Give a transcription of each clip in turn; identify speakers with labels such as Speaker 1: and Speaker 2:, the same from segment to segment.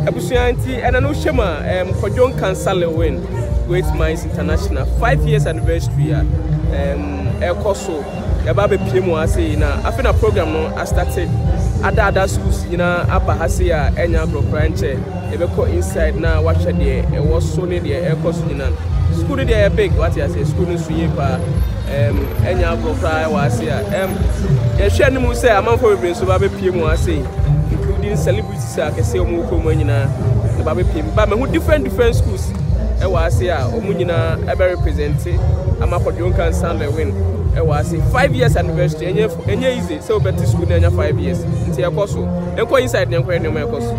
Speaker 1: Ebusuanti and no shema Kwadwo Nkansa Lilwin Great Minds International 5 years anniversary Ekoso Yababe PMO ase na afina program no I started other schools aba hase a enya brokranche ebeko inside na watch there e was so ne there Ekoso school there big what you say school no suye pa enya brokra wa ase a ye hwe ni mu say amanfo bebre so ba be PMO ase including celebrities a kese omo ko mo nyina ba be PM ba me hu different schools e wa ase a omo nyina e be represent ama Kwadwo Nkansa Lilwin e wa ase 5 years anniversary enye easy so better school na 5 years nti e koso enko inside na enko enema e koso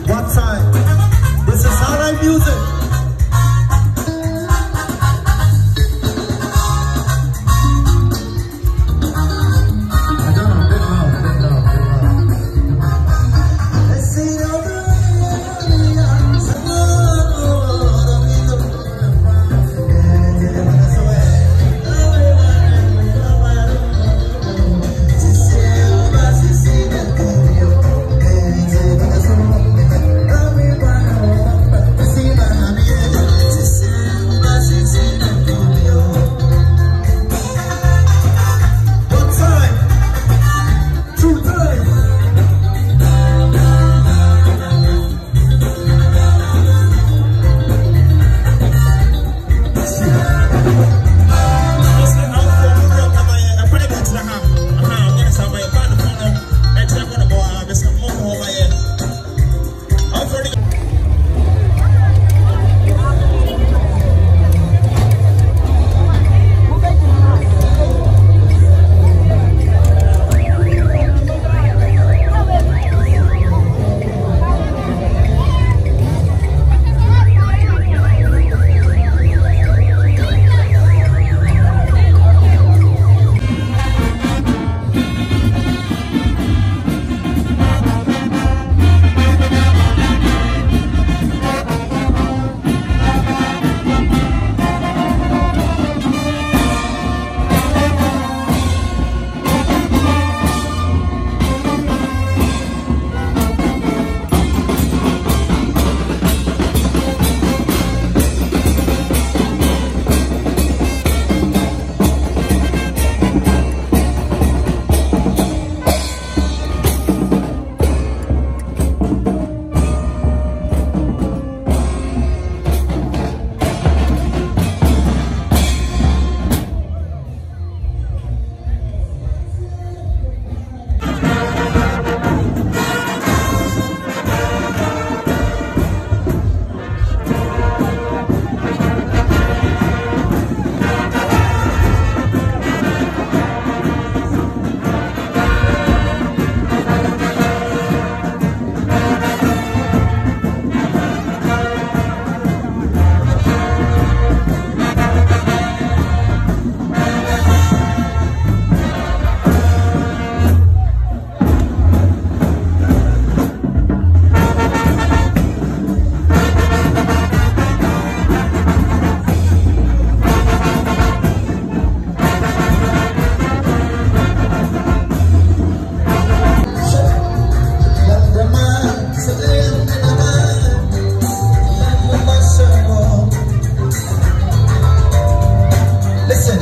Speaker 2: What time? This is how I music. Listen,